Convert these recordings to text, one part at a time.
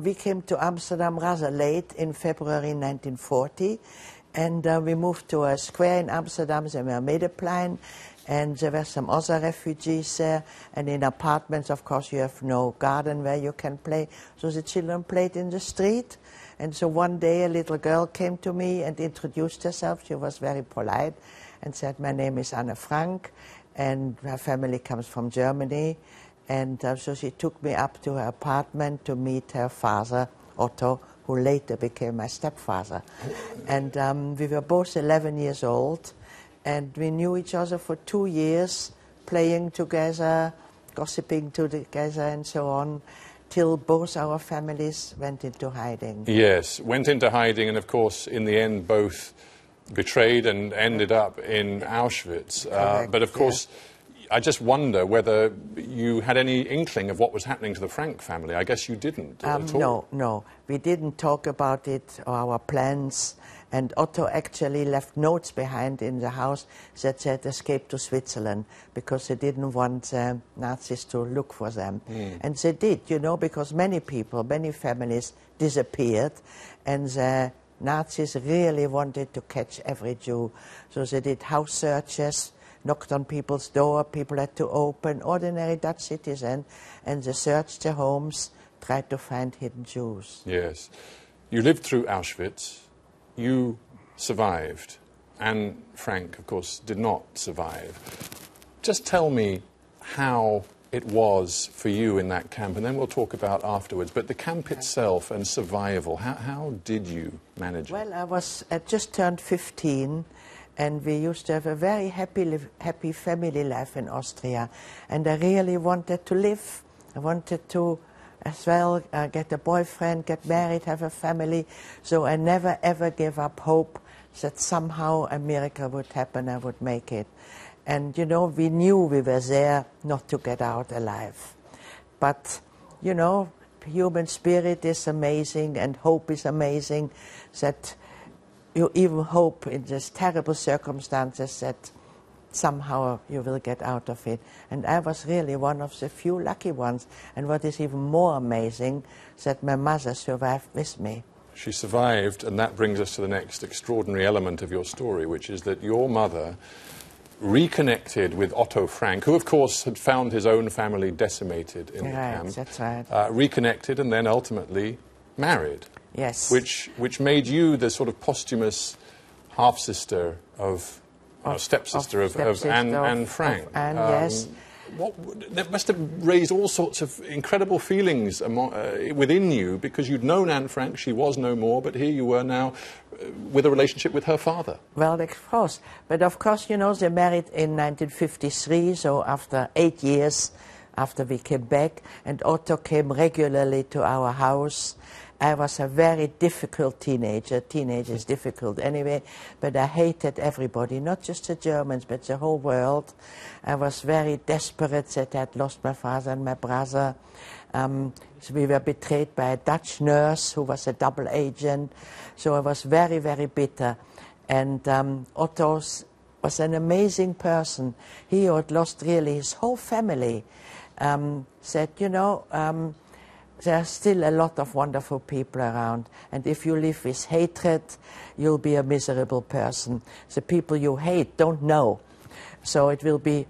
We came to Amsterdam rather late in February 1940, and we moved to a square in Amsterdam, the Middenplein, and there were some other refugees there, and in apartments, of course, you have no garden where you can play, so the children played in the street. And so one day a little girl came to me and introduced herself. She was very polite and said, "My name is Anne Frank, and her family comes from Germany." And so she took me up to her apartment to meet her father, Otto, who later became my stepfather. And we were both 11 years old, and we knew each other for 2 years, playing together, gossiping together, and so on, till both our families went into hiding. Yes, went into hiding, and of course, in the end, both betrayed and ended up in Auschwitz. But of course, I just wonder whether you had any inkling of what was happening to the Frank family. I guess you didn't at all. No. We didn't talk about it or our plans. And Otto actually left notes behind in the house that said escape to Switzerland, because they didn't want Nazis to look for them. And they did, you know, because many people, many families disappeared, and the Nazis really wanted to catch every Jew. So they did house searches, knocked on people's door, people had to open, ordinary Dutch citizens, and they searched their homes, tried to find hidden Jews. Yes. You lived through Auschwitz. You survived. Anne Frank, of course, did not survive. Just tell me how it was for you in that camp, and then we'll talk about afterwards. But the camp itself and survival, how did you manage it? Well, I just turned 15, and we used to have a very happy family life in Austria. And I really wanted to live. I wanted to as well get a boyfriend, get married, have a family. So I never ever gave up hope that somehow a miracle would happen, I would make it. And you know, we knew we were there not to get out alive. But you know, human spirit is amazing and hope is amazing, that you even hope in these terrible circumstances that somehow you will get out of it. And I was really one of the few lucky ones. And what is even more amazing, that my mother survived with me. She survived, and that brings us to the next extraordinary element of your story, which is that your mother reconnected with Otto Frank, who of course had found his own family decimated in the camp. That's right. Reconnected and then ultimately married. Yes. Which made you the sort of posthumous half-sister of stepsister of Anne Frank. Yes. That must have raised all sorts of incredible feelings within you, because you'd known Anne Frank, she was no more, but here you were now with a relationship with her father. Well, of course. But of course, you know, they married in 1953, so after 8 years after we came back, and Otto came regularly to our house. I was a very difficult teenager. Teenage is difficult anyway, but I hated everybody, not just the Germans, but the whole world. I was very desperate that I had lost my father and my brother. So we were betrayed by a Dutch nurse who was a double agent. So I was very, very bitter. And Otto was an amazing person. He had lost really his whole family. Said, you know, there are still a lot of wonderful people around, and if you live with hatred, you'll be a miserable person. The people you hate don't know, so it will be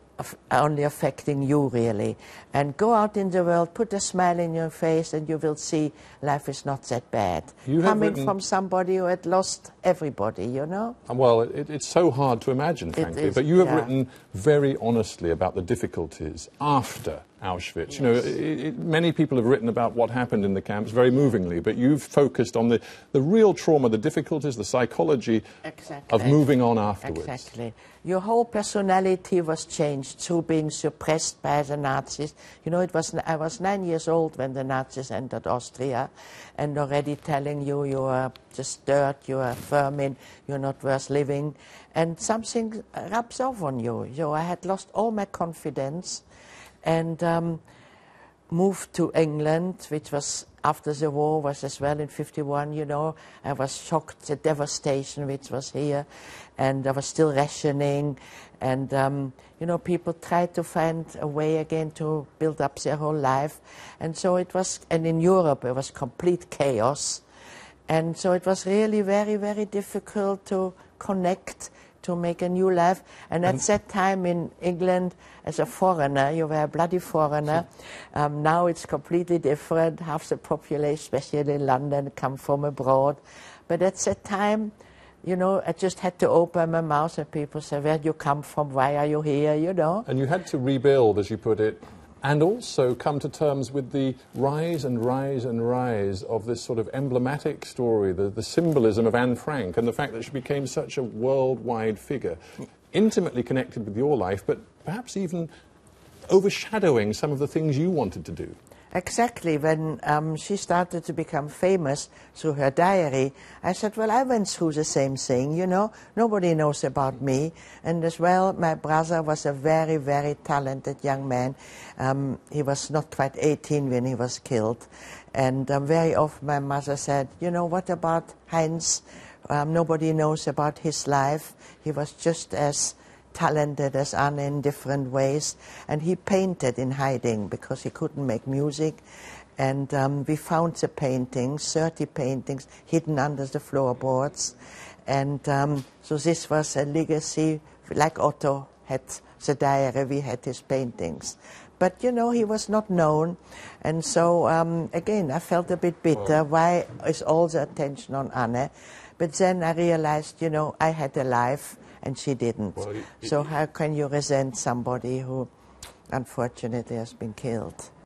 only affecting you, really. And go out in the world, put a smile in your face, and you will see life is not that bad. Coming from somebody who had lost everybody, you know? Well, it's so hard to imagine, frankly, but you have written very honestly about the difficulties after Auschwitz. Yes. You know, many people have written about what happened in the camps very movingly, but you've focused on the real trauma, the difficulties, the psychology of moving on afterwards. Exactly. Your whole personality was changed through being suppressed by the Nazis. You know, I was 9 years old when the Nazis entered Austria, and already telling you you are just dirt, you are vermin, you're not worth living, and something rubs off on you. I had lost all my confidence. And moved to England, which was after the war, was as well in 51, you know. I was shocked, the devastation which was here, and there was still rationing, and, you know, people tried to find a way again to build up their whole life. And so it was, and in Europe it was complete chaos. And so it was really very, very difficult to connect, to make a new life. And at that time in England, as a foreigner, you were a bloody foreigner. Now it's completely different. Half the population, especially in London, come from abroad. But at that time, you know, I just had to open my mouth and people say, where do you come from? Why are you here? You know. And you had to rebuild, as you put it, and also come to terms with the rise and rise and rise of this sort of emblematic story, the symbolism of Anne Frank, and the fact that she became such a worldwide figure, intimately connected with your life, but perhaps even overshadowing some of the things you wanted to do. Exactly. When she started to become famous through her diary, I said, well, I went through the same thing, you know. Nobody knows about me. And as well, my brother was a very, very talented young man. He was not quite 18 when he was killed. And very often my mother said, you know, what about Heinz? Nobody knows about his life. He was just as talented as Anne in different ways, and he painted in hiding because he couldn't make music, and we found the paintings, 30 paintings hidden under the floorboards, and so this was a legacy. Like Otto had the diary, we had his paintings, but you know, he was not known, and so again I felt a bit bitter. Why is all the attention on Anne? But then I realized, you know, I had a life and she didn't. Well, so how can you resent somebody who unfortunately has been killed?